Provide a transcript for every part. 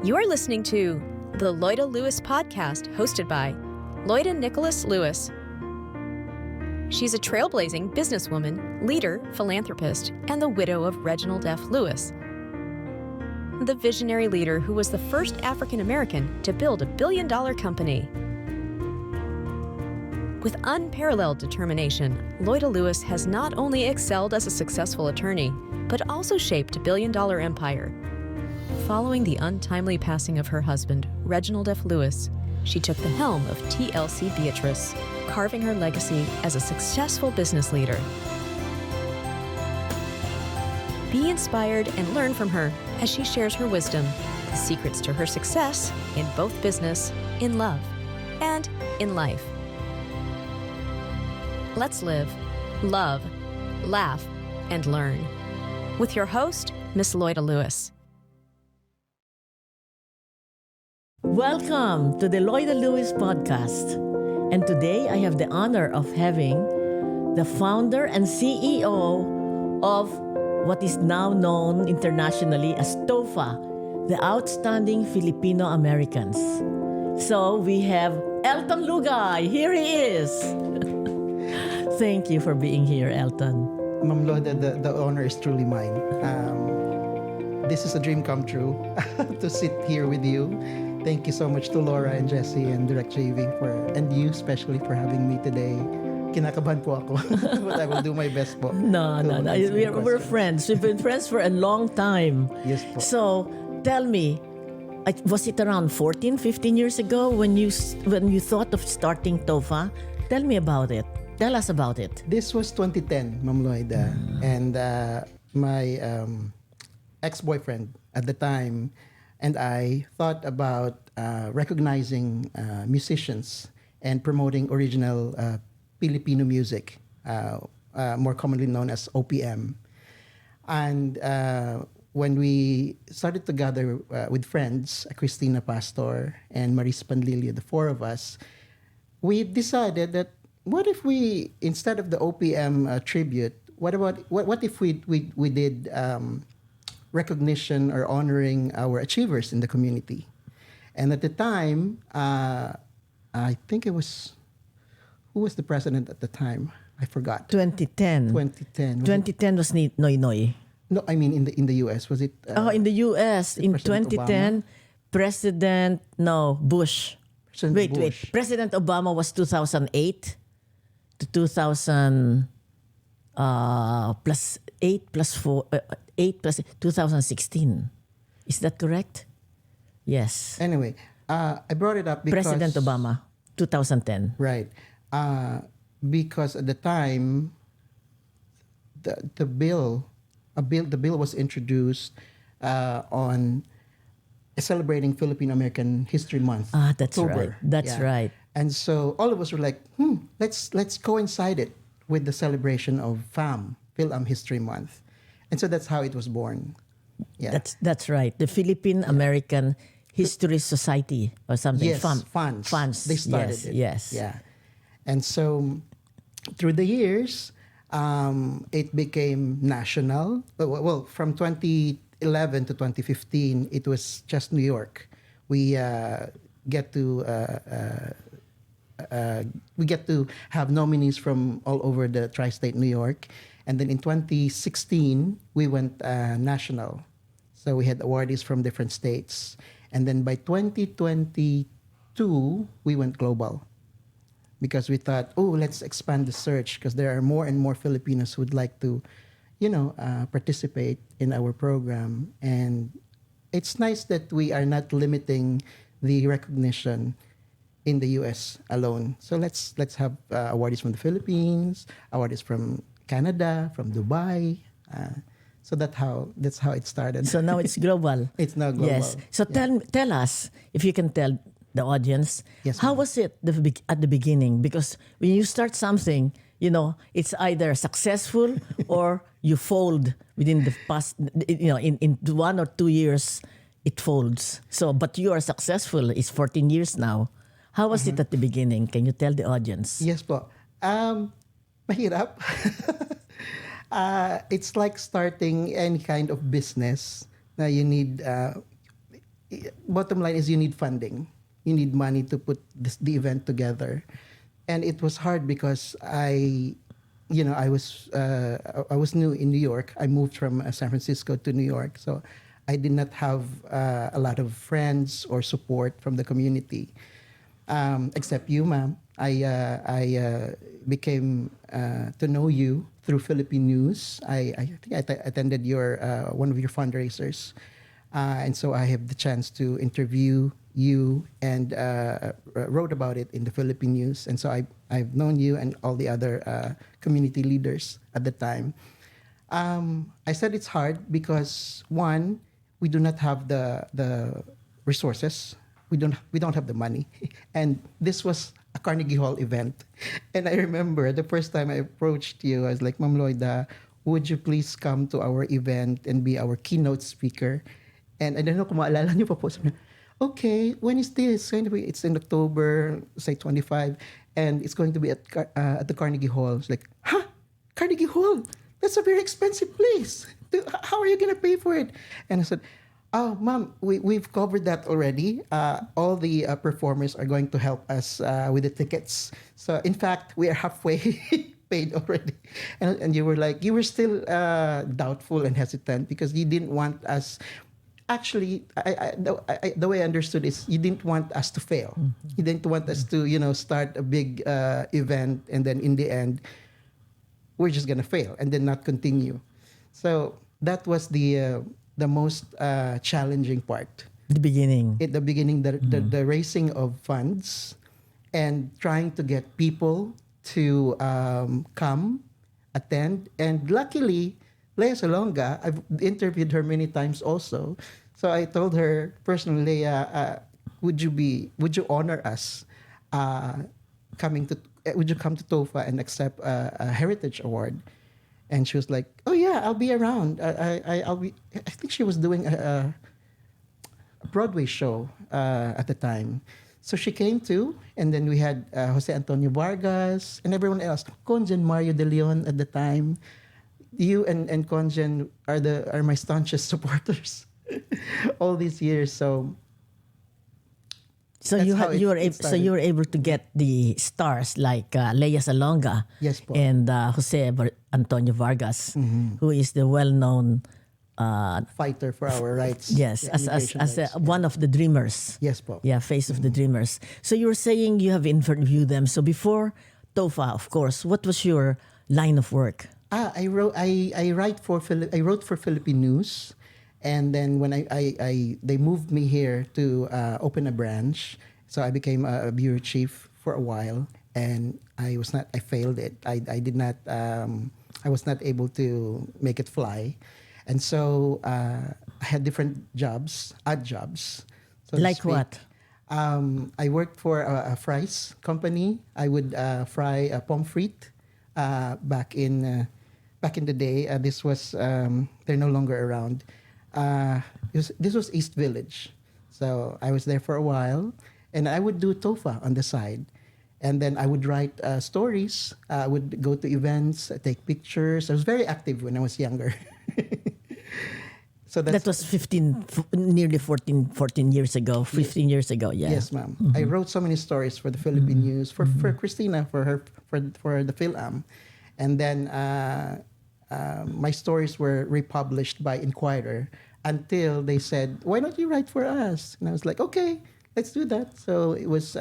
You are listening to the Loida Lewis podcast, hosted by Loida Nicolas Lewis. She's a trailblazing businesswoman, leader, philanthropist, and the widow of Reginald F. Lewis, the visionary leader who was the first African American to build $1 billion company. With unparalleled determination, Loida Lewis has not only excelled as a successful attorney, but also shaped a $1 billion empire. Following the untimely passing of her husband, Reginald F. Lewis, she took the helm of TLC Beatrice, carving her legacy as a successful business leader. Be inspired and learn from her as she shares her wisdom, the secrets to her success in both business, in love, and in life. Let's live, love, laugh, and learn. With your host, Miss Loida Lewis. Welcome to the Loida Lewis podcast. And today I have the honor of having the founder and CEO of what is now known internationally as TOFA, the Outstanding Filipino Americans. So we have Elton Lugay. Here he is. Thank you for being here, Elton. Ma'am Loida, the honor is truly mine. This is a dream come true to sit here with you. Thank you so much to Laura and Jesse and Direct JV and you especially for having me today. Kinakabahan po ako, but I will do my best po. No. We're friends. We've been friends for a long time. Yes po. So, tell me, was it around 14, 15 years ago when you thought of starting TOFA? Tell me about it. Tell us about it. This was 2010, Ma'am Loida, and my ex-boyfriend at the time and I thought about recognizing musicians and promoting original Filipino music, more commonly known as OPM. And when we started together with friends, Christina Pastor and Maris Panlilio, the four of us, we decided that what if we, instead of the OPM tribute, what if we did recognition or honoring our achievers in the community? And at the time, I think it was, who was the president at the time? I forgot. 2010. 2010 was Noy Noy. No, I mean in the US. Was it? In the US in President 2010, Bush. Wait. President Obama was 2008 to 2000 plus 8 plus 4 8 plus 2016. Is that correct? Yes. Anyway, I brought it up because President Obama 2010. Right. Because at the time the bill was introduced on celebrating Filipino American History Month. That's October. right. That's right. And so all of us were like, let's coincide it with the celebration of Phil-Am History Month. And so that's how it was born. Yeah. That's right. The Philippine American History Society or something. Yes, funds. They started it. Yes. Yeah. And so through the years, it became national. Well, from 2011 to 2015, it was just New York. We get to have nominees from all over the tri-state New York. And then in 2016, we went national. So we had awardees from different states. And then by 2022, we went global. Because we thought, let's expand the search because there are more and more Filipinos who would like to, participate in our program. And it's nice that we are not limiting the recognition in the U.S. alone. So let's have awardees from the Philippines, awardees from Canada, from Dubai. So that's how it started. So now it's global. It's now global. Yes. So tell us, if you can tell the audience, yes, how was it at the beginning? Because when you start something, it's either successful or you fold within the past, in 1 or 2 years, it folds. So, but you are successful. It's 14 years now. How was it at the beginning? Can you tell the audience? Yes po. Mahirap. It's like starting any kind of business. Now you need bottom line is you need funding. You need money to put the event together. And it was hard because I was new in New York. I moved from San Francisco to New York. So I did not have a lot of friends or support from the community, except you, ma'am. I became to know you through Philippine News. I think I attended your one of your fundraisers, and so I have the chance to interview you and wrote about it in the Philippine News. And so I've known you and all the other community leaders at the time. I said it's hard because one, we do not have the resources. We don't have the money, and this was a Carnegie Hall event. And I remember the first time I approached you, I was like, Ma'am Loida, would you please come to our event and be our keynote speaker? And I don't know kung maalala niyo pa po. Sabi niya, okay, when is this? It's in October, say 25, and it's going to be at the Carnegie Hall. It's like, huh? Carnegie Hall? That's a very expensive place. How are you going to pay for it? And I said, oh, ma'am, we've covered that already. All the performers are going to help us with the tickets. So, in fact, we are halfway paid already. And you were still doubtful and hesitant because you didn't want us. Actually, the way I understood is you didn't want us to fail. Mm-hmm. You didn't want us to, start a big event and then in the end, we're just gonna fail and then not continue. So that was the most challenging part. The beginning. At the beginning, the raising of funds and trying to get people to come, attend. And luckily, Leia Salonga, I've interviewed her many times also. So I told her personally, Leia, would you honor us would you come to TOFA and accept a Heritage Award? And she was like, oh yeah, I'll be around. I'll be. I think she was doing a Broadway show at the time. So she came too, and then we had Jose Antonio Vargas and everyone else. Conjen Mario de Leon at the time. You and Conjen are my staunchest supporters all these years. So you were able to get the stars like Leia Salonga, yes, po, and Jose Antonio Vargas, mm-hmm, who is the well-known fighter for our rights. Yes, as one of the dreamers. Yes, po. Yeah, face of the dreamers. So you were saying you have interviewed them. So before TOFA, of course, what was your line of work? I wrote for Philippine News. And then when they moved me here to open a branch, so I became a bureau chief for a while, and I failed it. I was not able to make it fly, and so I had different jobs, odd jobs. So like what? I worked for a fries company. I would fry a pommes frites back in the day. This was they're no longer around. This was East Village. So I was there for a while, and I would do TOFA on the side. And then I would write stories. I would go to events, take pictures. I was very active when I was younger. So that was nearly 14 years ago, 15 years ago, yeah. Yes, ma'am. Mm-hmm. I wrote so many stories for the Philippine News, for Christina, for the Phil-Am. And then my stories were republished by Inquirer until they said, why don't you write for us? And I was like, okay, let's do that. So it was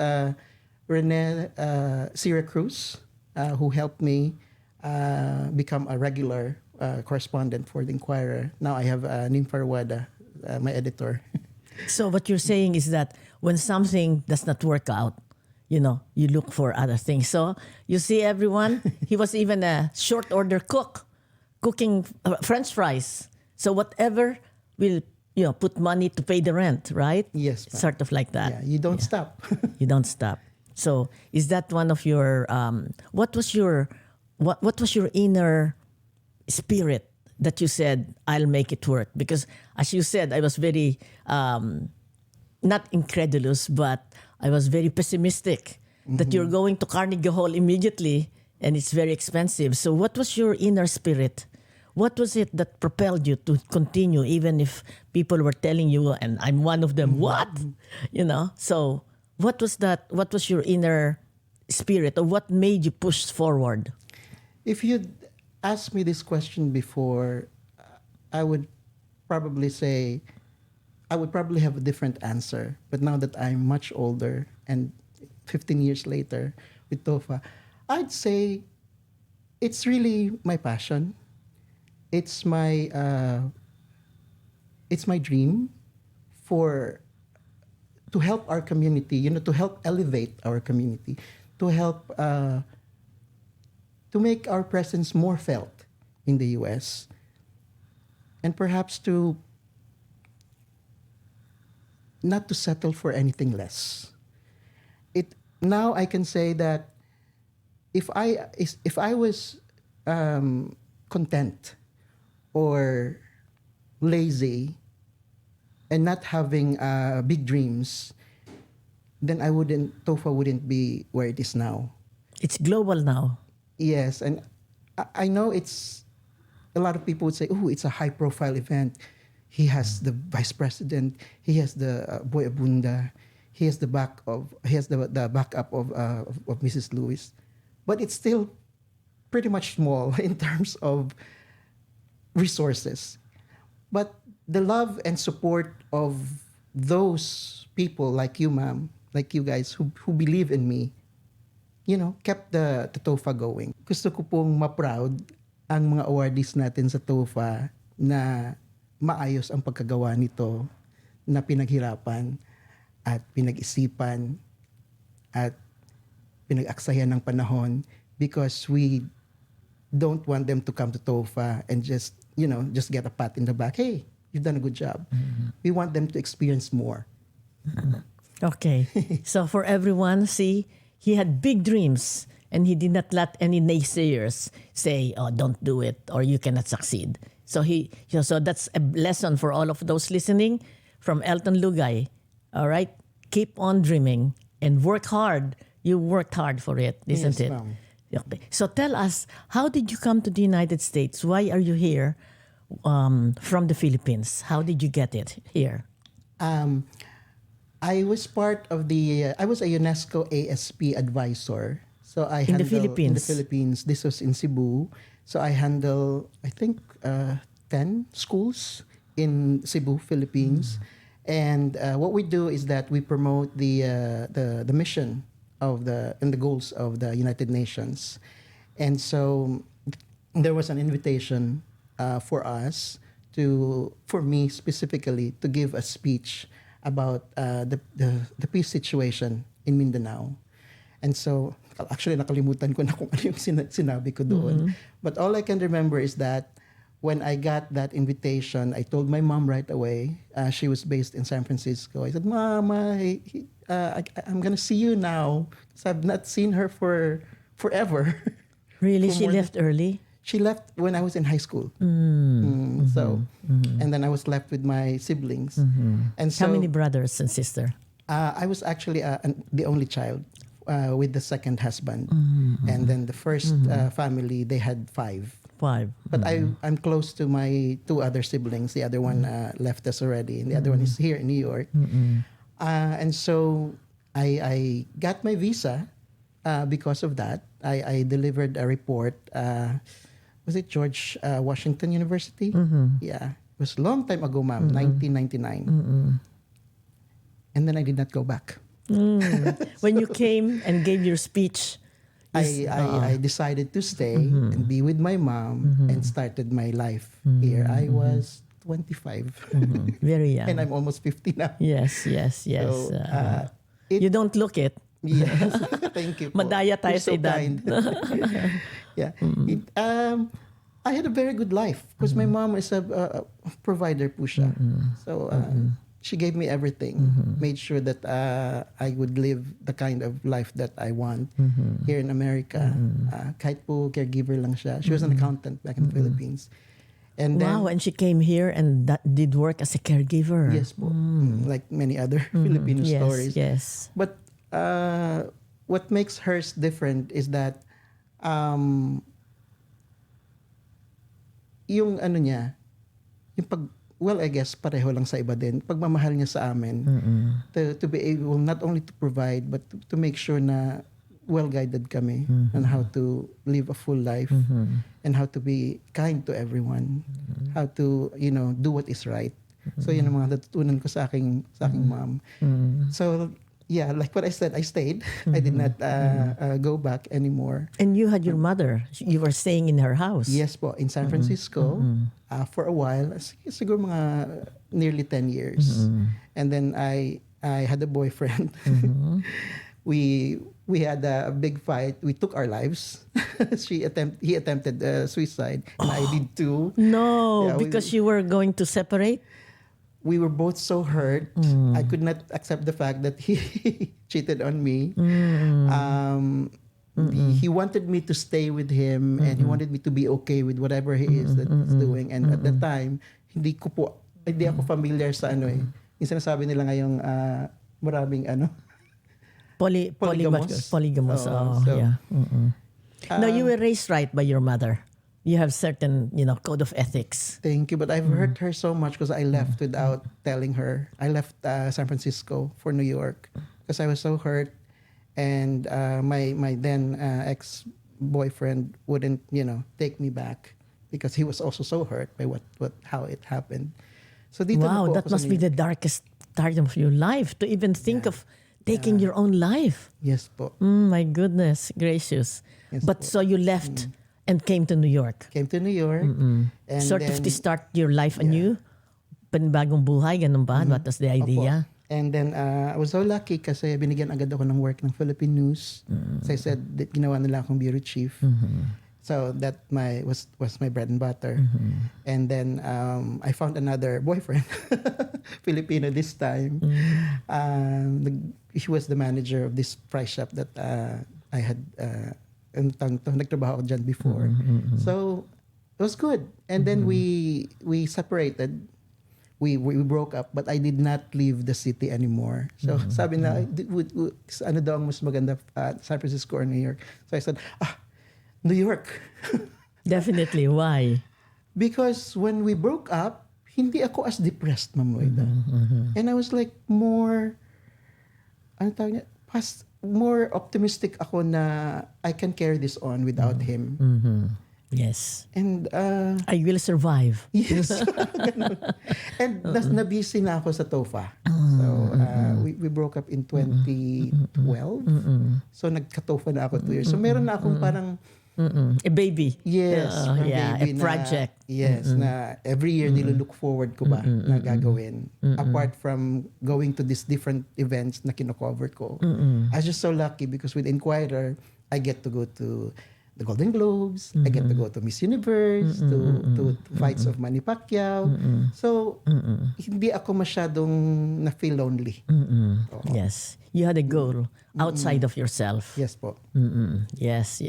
Rene Syracuse who helped me become a regular correspondent for the Inquirer. Now I have Ninfa Rueda, my editor. So what you're saying is that when something does not work out, you look for other things. So you see, everyone, he was even a short order cook, cooking French fries. So whatever will, put money to pay the rent, right? Yes, ma'am. Sort of like that. Yeah, you don't stop. You don't stop. So is that one of your, what was your inner spirit that you said, I'll make it work? Because as you said, I was very, not incredulous, but I was very pessimistic that you're going to Carnegie Hall immediately and it's very expensive. So what was your inner spirit What was it that propelled you to continue, even if people were telling you, and I'm one of them, what? So what was that? What was your inner spirit, or what made you push forward? If you'd asked me this question before, I would probably say, I would probably have a different answer. But now that I'm much older and 15 years later with TOFA, I'd say it's really my passion. It's my dream to help our community, to help elevate our community, to help to make our presence more felt in the U.S. and perhaps to not to settle for anything less. Now I can say that if I was content or lazy and not having big dreams, then TOFA wouldn't be where it is now. It's global now. Yes, and I know it's a lot of people would say, "Oh, it's a high-profile event." He has the vice president. He has the boy Abunda. He has the backup of Mrs. Lewis, but it's still pretty much small in terms of resources. But the love and support of those people like you, ma'am, like you guys who believe in me, kept the TOFA going. Gusto ko pong ma-proud ang mga awardees natin sa TOFA na maayos ang pagkagawa nito, na pinaghirapan at pinag-isipan at pinag-aksayan ng panahon, because we don't want them to come to TOFA and just get a pat in the back. Hey, you've done a good job. Mm-hmm. We want them to experience more. Okay. So for everyone, see, he had big dreams and he did not let any naysayers say, "Oh, don't do it," or "You cannot succeed." So so that's a lesson for all of those listening from Elton Lugay. All right? Keep on dreaming and work hard. You worked hard for it, isn't it? Ma'am. Okay. So tell us, how did you come to the United States? Why are you here from the Philippines? How did you get it here? I was part of I was a UNESCO ASP advisor. So I In the handle Philippines? In the Philippines. This was in Cebu. So I handle, I think, 10 schools in Cebu, Philippines. And what we do is that we promote the mission and the goals of the United Nations. And so there was an invitation for me specifically, to give a speech about the peace situation in Mindanao. And so, actually, nakalimutan ko na kung ano yung sinabi ko doon. But all I can remember is that when I got that invitation, I told my mom right away. She was based in San Francisco. I said, "Mama, I'm gonna see you now, because I've not seen her for forever." Really? She left early? She left when I was in high school. So, and then I was left with my siblings. And so, How many brothers and sisters? I was actually the only child with the second husband. And then the first family, they had 5. 5. But I'm close to my 2 other siblings. The other one left us already, and the other one is here in New York. And so I got my visa because of that. I delivered a report. Was it George Washington University? Yeah. It was a long time ago, ma'am, 1999. And then I did not go back. When you came and gave your speech, I decided to stay and be with my mom and started my life here. I was 25. Very young. And I'm almost 50 now. Yes. So, you don't look it. Yes. Thank you po. Madaya tayo You're sa so edad. kind. Yeah. I had a very good life because my mom is a provider po siya. So she gave me everything, made sure that I would live the kind of life that I want here in America. Kahit po caregiver lang siya. She was an accountant back in the Philippines. And then, Wow, and she came here and did work as a caregiver. yes po. Like many other Filipino stories. Yes. But what makes hers different is that yung ano niya, yung I guess pareho lang sa iba din. Pagmamahal niya sa amin to be able not only to provide but to make sure na well-guided kami on how to live a full life and how to be kind to everyone, how to, do what is right. So yun ang mga natutunan ko sa aking mom. So yeah, like what I said, I stayed. I did not go back anymore. And you had your mother. You were staying in her house. Yes po, in San Francisco for a while. Siguro mga nearly 10 years. And then I had a boyfriend. We had a big fight. We took our lives. He attempted suicide, and I did too. No, Yeah, because you were going to separate? We were both so hurt. I could not accept the fact that he cheated on me. He wanted me to stay with him, and he wanted me to be okay with whatever he is that he's doing. And at the time, hindi ako familiar sa ano eh. Yung sinasabi nila ngayong maraming Polygamous. Polygamous. Yeah. No, you were raised right by your mother. You have certain, code of ethics. Thank you, but I've hurt her so much because I left without telling her. I left San Francisco for New York because I was so hurt, and my then ex-boyfriend wouldn't, take me back because he was also so hurt by how it happened. So dito Wow, that must be the darkest time of your life to even think of taking your own life. Yes po. My goodness gracious. Yes, But po. so you left and came to New York. Came to New York. And Sort then, of to start your life anew? Panibagong buhay, ganun ba? What was the idea? Opo. And then I was so lucky kasi binigyan agad ako ng work ng Philippine News. So I said, ginawa nila akong bureau chief. So that was my bread and butter. And then I found another boyfriend, Filipino this time. He was the manager of this price shop that I had nagtrabaho ako dyan before. So it was good. And then we separated. We broke up, but I did not leave the city anymore. So sabi na, ano daw ang mas maganda, San Francisco or New York? So I said, New York. Definitely. Why? Because when we broke up, hindi ako as depressed, Ma'am Loida. And I was like more, more optimistic ako na I can carry this on without him. Yes. And I will survive. yes. And nabisi na ako sa TOFA. So we broke up in 2012. So nagka-TOFA na ako 2 years. So meron na akong parang a baby. Yes. A project. Na every year nilulook forward ko ba na gagawin. Apart from going to these different events na kino-cover ko. I was just so lucky because with Inquirer, I get to go to the Golden Globes. I get to go to Miss Universe, to fights of Manny Pacquiao. So, hindi ako masyadong na-feel lonely. Yes. You had a goal outside of yourself. Yes po. Yes.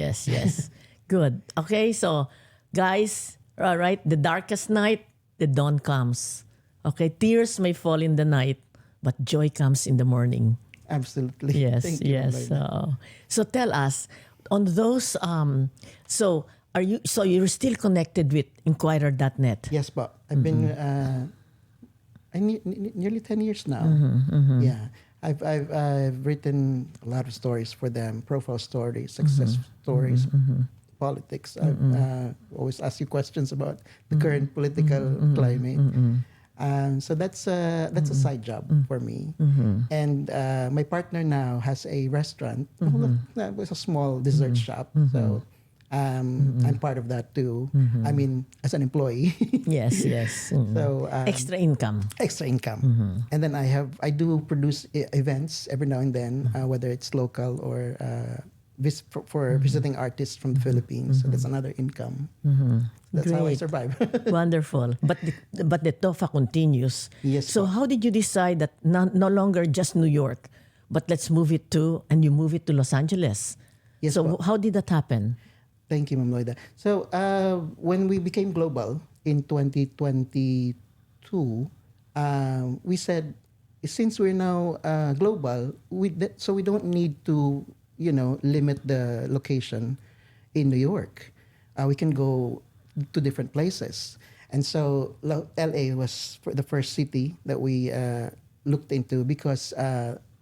Good. Okay, so guys, all right, the darkest night, the dawn comes. Okay, tears may fall in the night, but joy comes in the morning. Absolutely. Yes, Thank you, yes. Loida. So tell us, on those, so you're still connected with Inquirer.net? Yes po. I've been nearly 10 years now. Yeah. I've written a lot of stories for them, profile stories, success stories, politics. I've always asked you questions about the current political climate. So that's a side job for me. And my partner now has a restaurant. It was a small dessert shop. So I'm part of that too. I mean, as an employee. Yes. So Extra income. And then I do produce events every now and then, whether it's local or for visiting artists from the Philippines. So that's another income. That's how I Great. survive. Wonderful. But the TOFA continues. Yes, So po. how did you decide that no longer just New York, but let's move it to Los Angeles? Yes, So po. how did that happen? Thank you, Ma'am Loida. So when we became global in 2022, we said, since we're now global, so we don't need to, limit the location in New York. We can go two different places. And so LA was the first city that we looked into because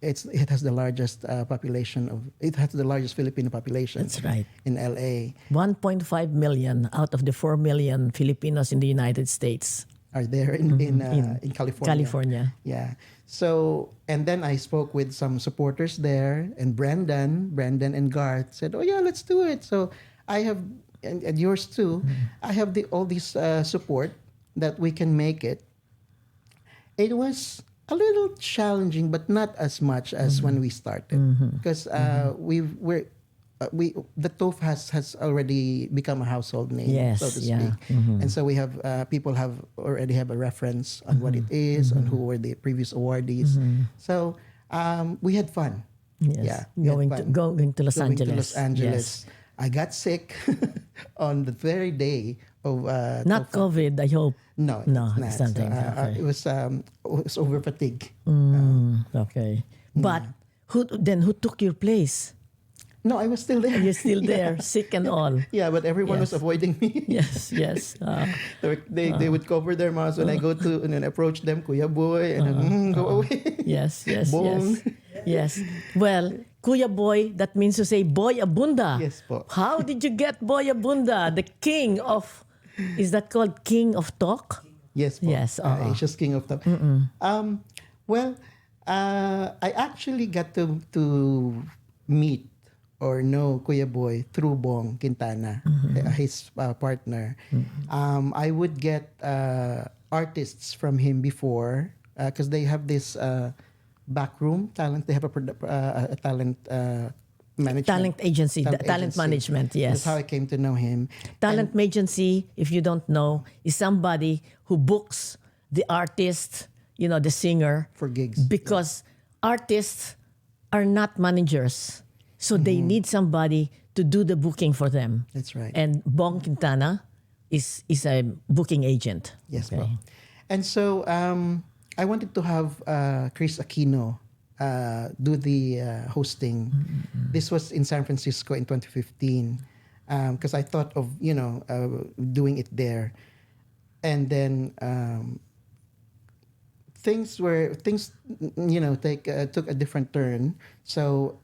it has the largest it has the largest Filipino population. That's right. In LA. 1.5 million out of the 4 million Filipinos in the United States Are there in California. California. Yeah. So, and then I spoke with some supporters there, and Brandon and Garth said, "Oh yeah, let's do it." So I have, and yours too. I have all these support that we can make it. It was a little challenging, but not as much as when we started, because the TOFA has already become a household name, Yes, so to speak, yeah. and so we have people already have a reference on what it is, on who were the previous awardees. So we had fun. Yes. Yeah, we had fun. Going to Los Going to Angeles. Los Angeles. Yes. I got sick on the very day of Not TOFA. COVID, I hope. No, No, it's not. it's something. So, Okay. it was over fatigue. Okay. But who took your place? No, I was still there. You're still there, sick and all. Yeah, but everyone was Yes. avoiding me. Yes, yes. They would cover their mouths when I go to and then approach them, Kuya Boy, and go away. Yes, yes, Bong. yes. Yes. Well, Kuya Boy, that means to say Boy Abunda. Yes po. How did you get Boy Abunda, the king of, is that called king of talk? Yes, po. Yes, Asia's King of Top. Well, I actually got to meet or know Kuya Boy through Bong Quintana, his partner. I would get artists from him before because they have this backroom talent. They have a talent management. Talent agency, talent agency. management, yes. That's how I came to know him. Talent agency, if you don't know, is somebody who books the artist, the singer. For gigs. Because artists are not managers. So they need somebody to do the booking for them. That's right. And Bong Quintana is a booking agent. Yes, Okay. po. And so I wanted to have Chris Aquino do the hosting. This was in San Francisco in 2015 because I thought of doing it there, and then things took a different turn. So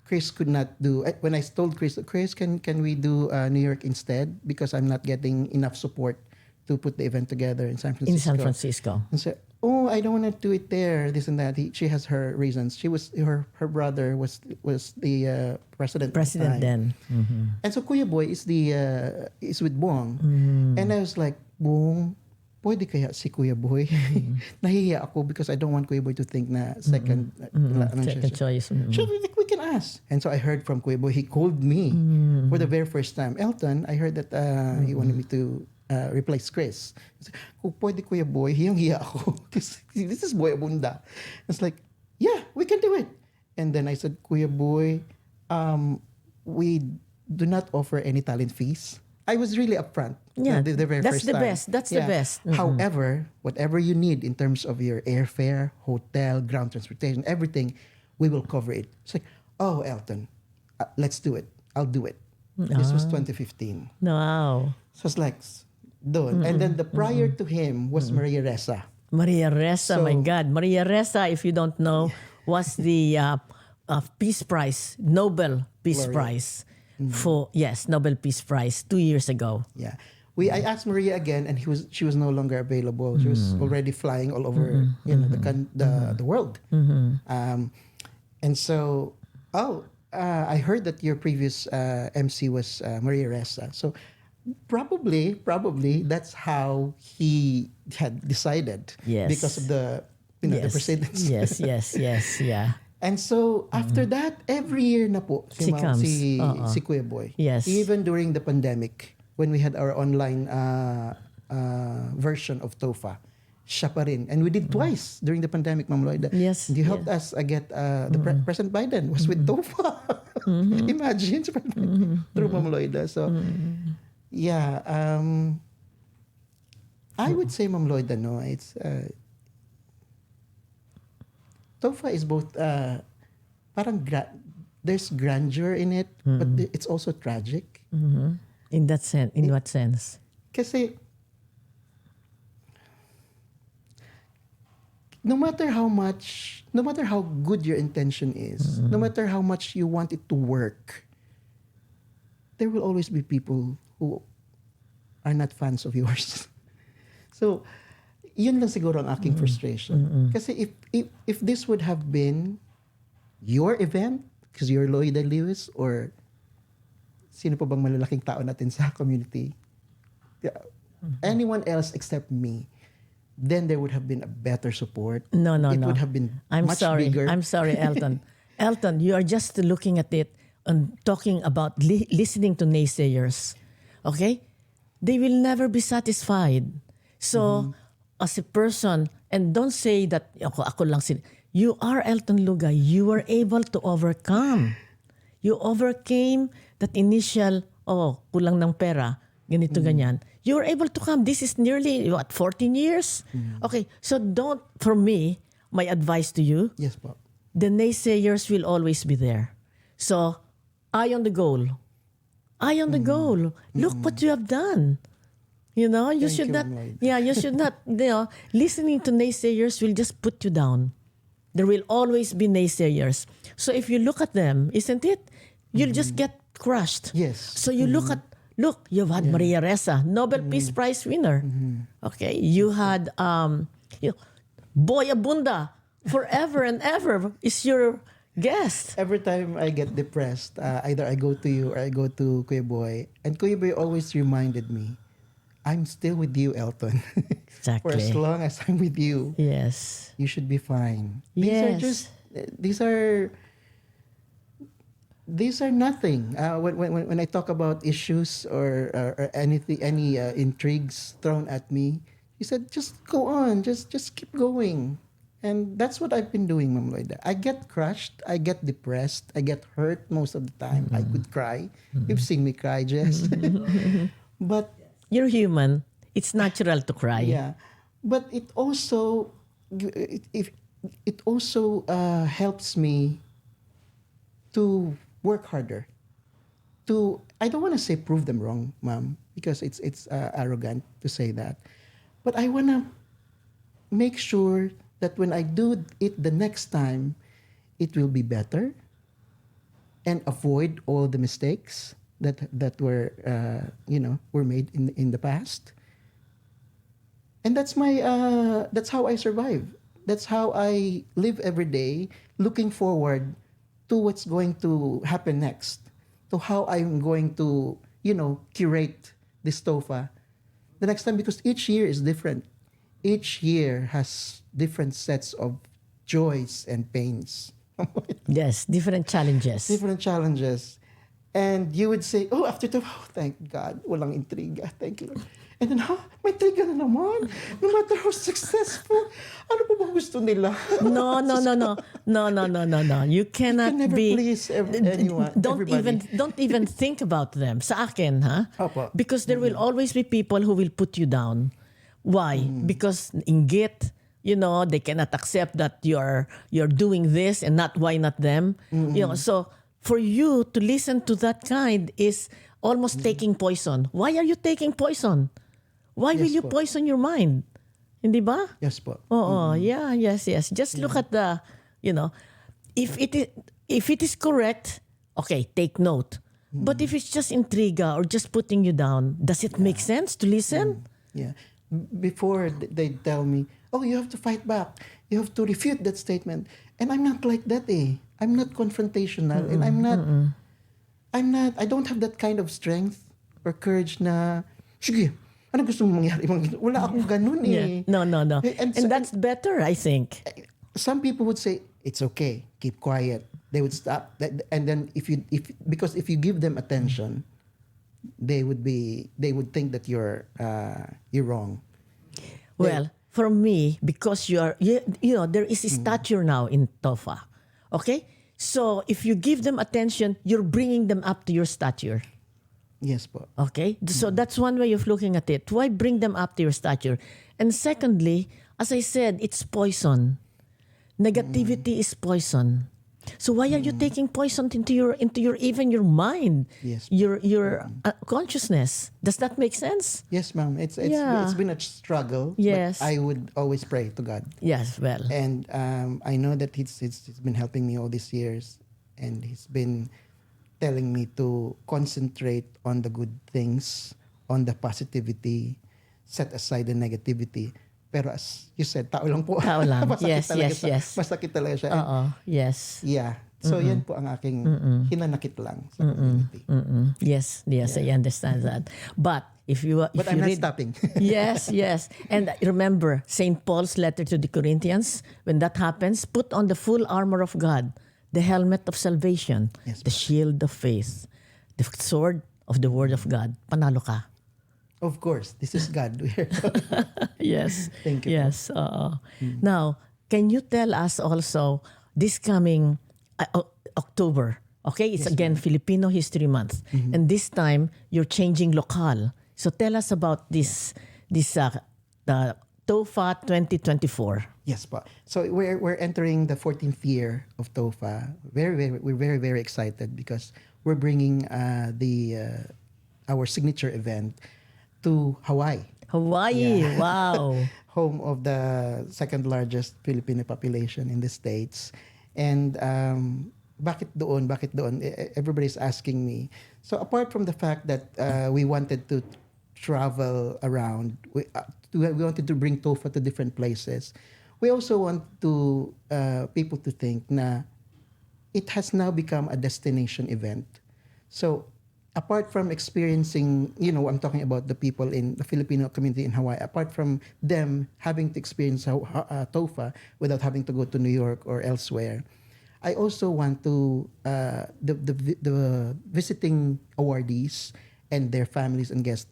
Chris could not do. When I told Chris, can we do New York instead, because I'm not getting enough support to put the event together in San Francisco. In San Francisco. And said, I don't want to do it there. This and that. She has her reasons. Her brother was the president. President at the time. then. And so Kuya Boy is with Bong. And I was like, Bong, pwede kaya si Kuya Boy? Nahihiya ako because I don't want Kuya Boy to think na second Second choice. Sure, we can ask. And so I heard from Kuya Boy. He called me for the very first time. Elton, I heard that he wanted me to replace Chris. I said, kung pwede Kuya Boy, hiyang-hiya ako. This is Boy Abunda. It's like, yeah, we can do it. And then I said, Kuya Boy, we do not offer any talent fees. I was really upfront. Yeah, the very that's first the time. best. That's the best. However, whatever you need in terms of your airfare, hotel, ground transportation, everything, we will cover it. It's like, oh, Elton, let's do it. I'll do it. This was 2015. Wow. So it's like, doon. And then the prior to him was Maria Ressa. Maria Ressa, So- my God. Maria Ressa, if you don't know, was the Peace Prize, Nobel Peace Prize. Nobel Peace Prize 2 years ago. Yeah. I asked Maria again, and she was no longer available. She was already flying all over the world. And so, I heard that your previous MC was Maria Ressa. So probably that's how he had decided. Yes. Because of the the presidency. Yes, yeah. And so after that, every year na po She comes. si Kuya Boy. Yes. Even during the pandemic, when we had our online version of TOFA, siya pa rin. And we did twice during the pandemic, Ma'am Loida. Yes, And you helped us get President Biden was with TOFA. Imagine, through Ma'am Loida. So, yeah, I would say, Ma'am Loida, no, it's TOFA is both parang there's grandeur in it, but it's also tragic. In that sense, in what sense? Kasi, no matter how good your intention is, no matter how much you want it to work, there will always be people who are not fans of yours. So, yun lang siguro ang aking frustration. Kasi if this would have been your event, because you're Loida Lewis, or sino pa bang malalaking tao natin sa community, anyone else except me, then there would have been a better support. No. It would have been much bigger. I'm sorry, Elton. Elton, you are just looking at it and talking about listening to naysayers. Okay? They will never be satisfied. So, as a person, and don't say that ako lang you are Elton Lugay. You were able to overcome. You overcame that initial, kulang ng pera, ganito, ganyan. You were able to come. This is nearly, 14 years? Okay, so for me, my advice to you, Yes, po. the naysayers will always be there. So, eye on the goal. Eye on the goal. Look what you have done. You know, you Thank should you, not, Lloyd. you should not, listening to naysayers will just put you down. There will always be naysayers. So if you look at them, isn't it? You'll just get crushed. Yes. So you look, you've had Maria Ressa, Nobel Peace Prize winner. Okay, you had, Boy Abunda, forever and ever is your guest. Every time I get depressed, either I go to you or I go to Kuya Boy, and Kuya Boy always reminded me, I'm still with you, Elton. For Exactly. as long as I'm with you, Yes. you should be fine. Yes. These are nothing. When I talk about issues or anything, any intrigues thrown at me, he said, just go on, just keep going. And that's what I've been doing, Ma'am Loida. I get crushed, I get depressed, I get hurt most of the time. I could cry. You've seen me cry, Jess. But You're human. It's natural to cry. yeah, but it also helps me to work harder. I don't want to say prove them wrong, Ma'am, because it's arrogant to say that, but I want to make sure that when I do it the next time, it will be better and avoid all the mistakes that were made in the past. And that's how I survive. That's how I live every day, looking forward to what's going to happen next, to how I'm going to, curate this TOFA the next time, because each year is different. Each year has different sets of joys and pains. Yes, different challenges. Different challenges. And you would say, after TOFA, thank God, walang intriga. Thank you, Lord. And then, may intriga na naman. No matter how successful, ano pa bang gusto nila? No. You cannot You can never be. please anyone, everybody. Don't even think about them. Sa akin, ha? Opo. Because there will always be people who will put you down. Why? Because inggit, they cannot accept that you're doing this and why not them? So for you to listen to that kind is almost taking poison. Why are you taking poison? Why will you po. poison your mind? Hindi ba? Yes po. Yes. Just look at the, if it is correct, okay, take note. But if it's just intriga or just putting you down, does it make sense to listen? Yeah. Before they tell me, you have to fight back. You have to refute that statement. And I'm not like that eh. I'm not confrontational. And I don't have that kind of strength or courage na, sige, ano gusto mong mangyari? Wala akong ganun eh. No. And that's better, I think. Some people would say, it's okay, keep quiet. They would stop. And then because if you give them attention, they would think that you're wrong. Well, for me, because there is a stature now in TOFA. Okay? So if you give them attention, you're bringing them up to your stature. Yes po. Okay? So that's one way of looking at it. Why bring them up to your stature? And secondly, as I said, it's poison. Negativity is poison. So why are you taking poison into your even your mind? Yes. Your consciousness. Does that make sense? Yes, ma'am. It's been a struggle. Yes. But I would always pray to God. Yes, well. And I know that he's been helping me all these years, and he's been telling me to concentrate on the good things, on the positivity, set aside the negativity. Pero as you said, tao lang po. Tao lang. Masakit Yes, talaga yes, yes. Masakit talaga siya. Oo, yes. Yeah. So yan po ang aking hinanakit lang sa community. Yes, I understand that. But if you But I'm not stopping. yes. And remember, St. Paul's letter to the Corinthians, when that happens, put on the full armor of God, the helmet of salvation, Yes, the shield of faith, the sword of the word of God. Panalo ka. Of course, this is God. Yes. Thank you. Yes. Now, can you tell us also this coming October? Okay, it's again Filipino History Month, and this time you're changing locale. So tell us about this the TOFA 2024. Yes, po. So we're entering the 14th year of TOFA. We're very excited because we're bringing our signature event to Hawaii. Hawaii, wow. Home of the second largest Filipino population in the States. And bakit doon? Everybody's asking me. So apart from the fact that we wanted to travel around, we wanted to bring TOFA to different places, we also want to people to think na it has now become a destination event. So apart from experiencing, I'm talking about the people in the Filipino community in Hawaii, apart from them having to experience TOFA without having to go to New York or elsewhere, I also want to, the visiting awardees and their families and guests,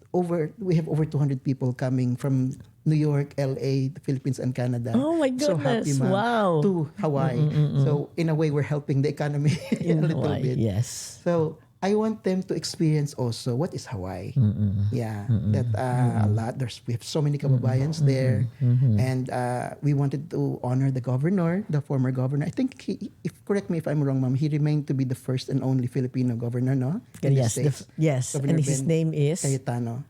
we have over 200 people coming from New York, LA, the Philippines, and Canada. Oh my goodness, so happy, ma'am, wow. to Hawaii. So in a way, we're helping the economy a little Hawaii, bit. yes. So I want them to experience also what is Hawaii. Yeah, that a lot. We have so many kababayans there, and we wanted to honor the governor, the former governor. I think correct me if I'm wrong, ma'am. He remained to be the first and only Filipino governor, no? In the Yes, States. yes. Governor And his name is Cayetano.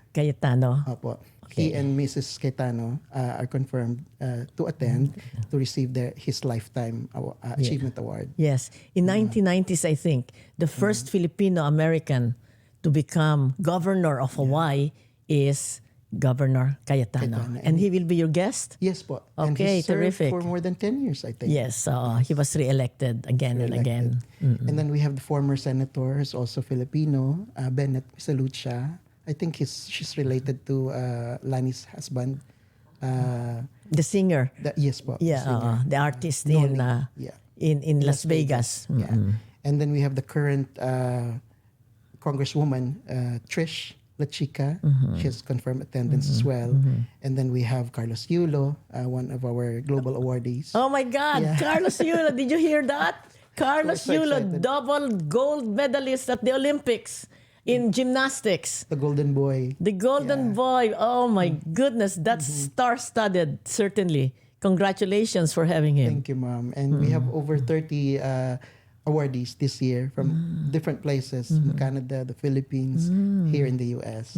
Opo. Okay. He and Mrs. Cayetano are confirmed to attend to receive his lifetime achievement award. Yes. In 1990s, I think, the first Filipino-American to become governor of Hawaii is Governor Cayetano. And he will be your guest? Yes po. And Okay, he served terrific. for more than 10 years, I think. Yes, he was re-elected again and again. And then we have the former senator, who's also Filipino, Bennett Salucha. I think she's related to Lani's husband. The singer. Yes po. Yeah, the artist Noli. in Las Vegas. Yeah. And then we have the current Congresswoman, Trish La Chica. She has confirmed attendance as well. And then we have Carlos Yulo, one of our global awardees. Oh my God, Yeah. Carlos Yulo, did you hear that? Carlos So Yulo, excited. double gold medalist at the Olympics in gymnastics. The Golden Boy. The golden Yeah. boy. Oh my goodness, that's star-studded, certainly. Congratulations for having him. Thank you, ma'am. And we have over 30 awardees this year from different places, in Canada, the Philippines, here in the US.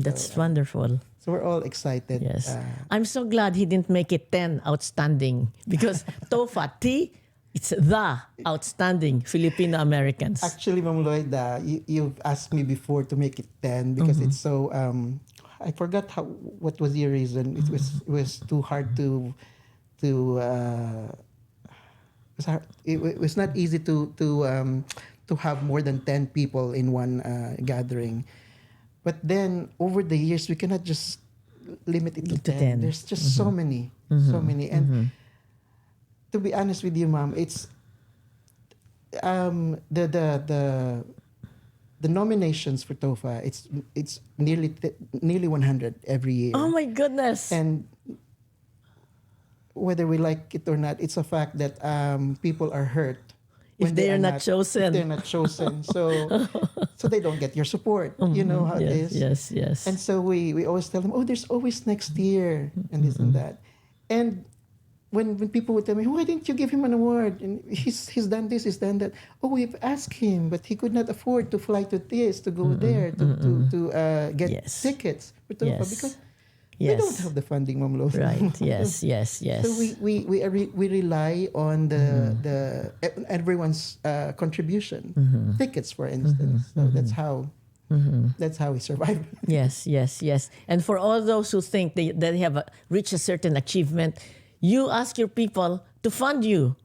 That's wonderful. So we're all excited. Yes. I'm so glad he didn't make it 10 outstanding because TOFA, it's the outstanding Filipino Americans. Actually, Ma'am Loida, you've asked me before to make it 10 because it's so, I forgot what was your reason. It was too hard it was not easy to have more than 10 people in one gathering. But then over the years, we cannot just limit it to 10. There's just so many. And to be honest with you, ma'am, it's the nominations for TOFA. It's nearly 100 every year. Oh my goodness. And whether we like it or not, it's a fact that people are hurt if they are not chosen. If they're not chosen, so they don't get your support. You know how it is. Yes. And so we always tell them, oh, there's always next year and this and that. And when people would tell me, why didn't you give him an award? And he's done this, he's done that. Oh, we've asked him, but he could not afford to fly to this, to go there, to get Yes. tickets for TOFA Yes. because Yes. we don't have the funding, Ma'am Loida. Right. Yes. Yes. Yes. So we rely on the everyone's contribution, tickets, for instance. So that's how we survive. Yes, yes, yes. And for all those who think they have reached a certain achievement, you ask your people to fund you.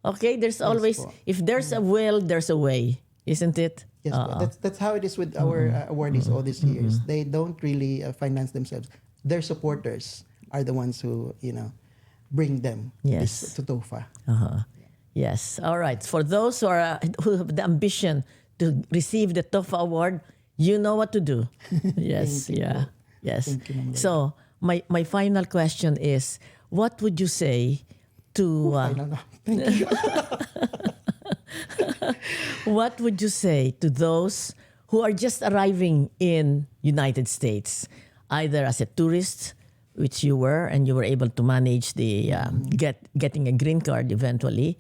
Okay? There's always, po. if there's a will, there's a way. Isn't it? Yes, po. That's how it is with our awardees all these years. They don't really finance themselves. Their supporters are the ones who bring them Yes. to TOFA. Yes. All right. For those who have the ambition to receive the TOFA award, you know what to do. Yes. Thank you Yeah. po. Yes. Thank you, Ma'am Loida. So my final question is, what would you say to I don't know. Thank you. what would you say to those who are just arriving in United States, either as a tourist, which you were, and you were able to manage the getting a green card eventually?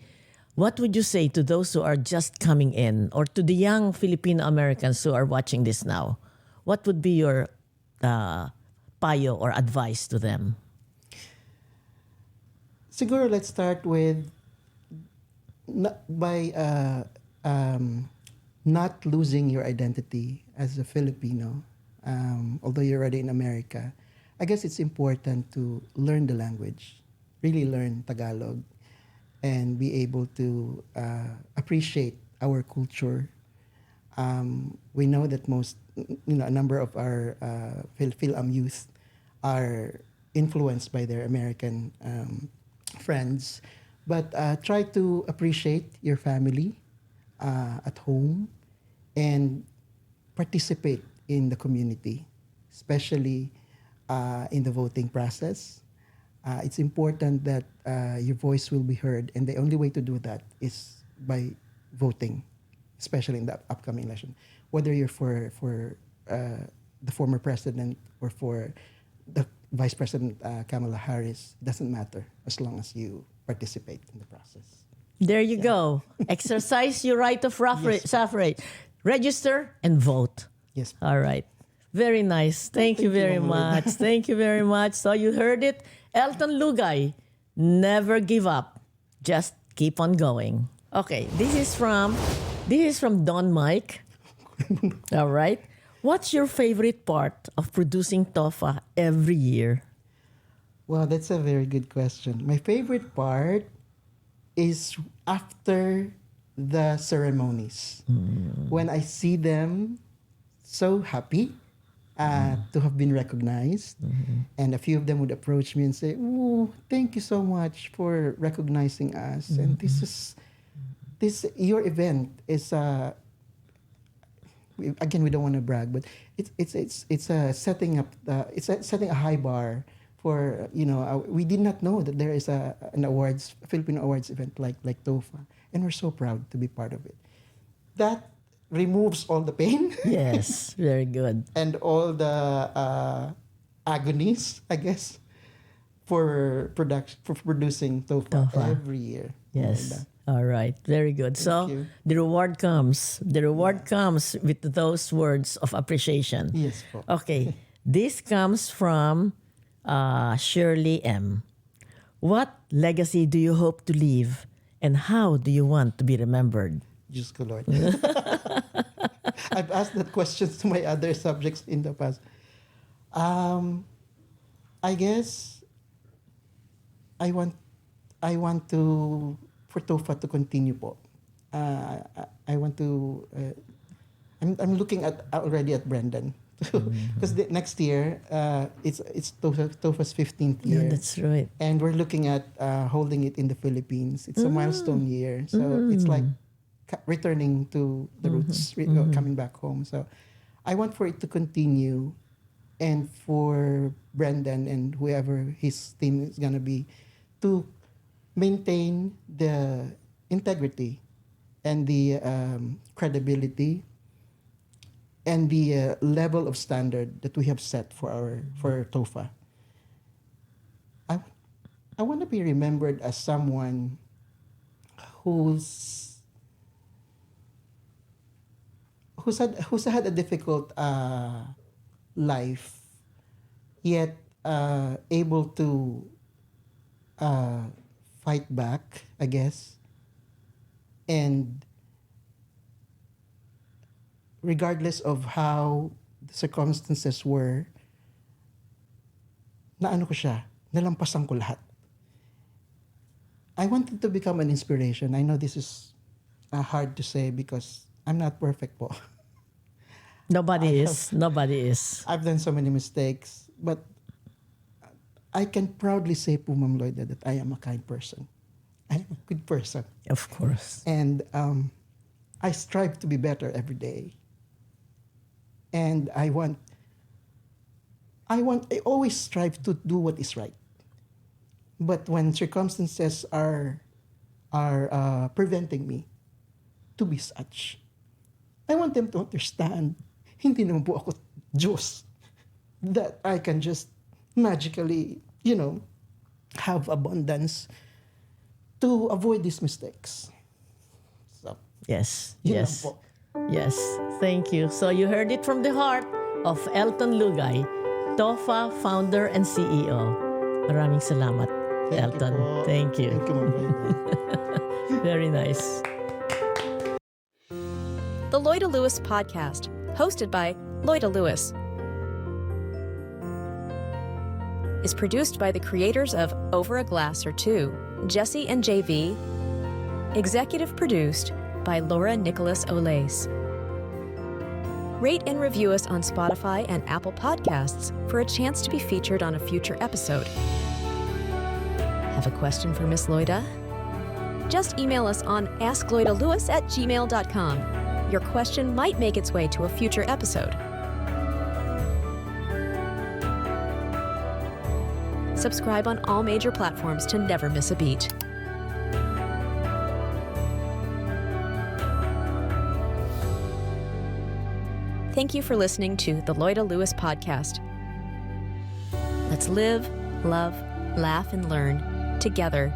What would you say to those who are just coming in, or to the young Filipino Americans who are watching this now? What would be your payo or advice to them? Siguro let's start with not losing your identity as a Filipino. Although you're already in America, I guess it's important to learn the language, really learn Tagalog, and be able to appreciate our culture. We know that a number of our Phil-Am youth are influenced by their American friends, but try to appreciate your family at home and participate in the community, especially in the voting process. It's important that your voice will be heard, and the only way to do that is by voting, especially in the upcoming election. Whether you're for the former president or for the Vice President Kamala Harris, it doesn't matter as long as you participate in the process. There you go. Exercise your right of suffrage. Register and vote. Yes. All right. Very nice. Thank you very Ma'am Loida. much. Thank you very much. So you heard it. Elton Lugay, never give up. Just keep on going. Okay, this is from Don Mike. All right. What's your favorite part of producing TOFA every year? Well, that's a very good question. My favorite part is after the ceremonies. When I see them so happy to have been recognized, and a few of them would approach me and say, "Oh, thank you so much for recognizing us." And your event is again, we don't want to brag, but it's setting a high bar for we did not know that there is a Filipino awards event like TOFA, and we're so proud to be part of it. That removes all the pain. Yes, very good. And all the agonies, I guess, for producing TOFA every year. Yes. All right. Very good. So you. the reward comes. The reward comes with those words of appreciation. Yes po. Okay. This comes from Shirley M. What legacy do you hope to leave, and how do you want to be remembered? Diyos ko, Lord. I've asked that question to my other subjects in the past. I guess I want to for TOFA to continue po. I want to. I'm looking already at Brendan because next year it's TOFA's 15th year. Yeah, that's right. And we're looking at holding it in the Philippines. It's a milestone year, so it's like returning to the roots, coming back home. So I want for it to continue, and for Brendan and whoever his team is gonna be to maintain the integrity and the credibility and the level of standard that we have set for TOFA. I want to be remembered as someone who's had a difficult life, yet able to fight back, I guess, and regardless of how the circumstances were, naano ko siya, nalampasan ko lahat. I wanted to become an inspiration. I know this is hard to say because I'm not perfect po. Nobody is. I've done so many mistakes, but I can proudly say po, Ma'am Loida, that I am a kind person. I am a good person. Of course. And I strive to be better every day. And I always strive to do what is right. But when circumstances are preventing me to be such, I want them to understand, hindi naman po ako Diyos, that I can just magically, have abundance to avoid these mistakes. So, Yes. yun lang Yes. po. Yes. Thank you. So you heard it from the heart of Elton Lugay, TOFA founder and CEO. Maraming salamat, Elton. You po. Thank you. Thank you, Ma'am Loida. Very nice. The Loida Lewis Podcast, hosted by Loida Lewis, is produced by the creators of Over a Glass or Two, Jesse and JV. Executive produced by Loida Nicolas Lewis. Rate and review us on Spotify and Apple Podcasts for a chance to be featured on a future episode. Have a question for Miss Loida? Just email us on askloidalewis@gmail.com. Your question might make its way to a future episode. Subscribe on all major platforms to never miss a beat. Thank you for listening to the Loida Lewis Podcast. Let's live, love, laugh, and learn together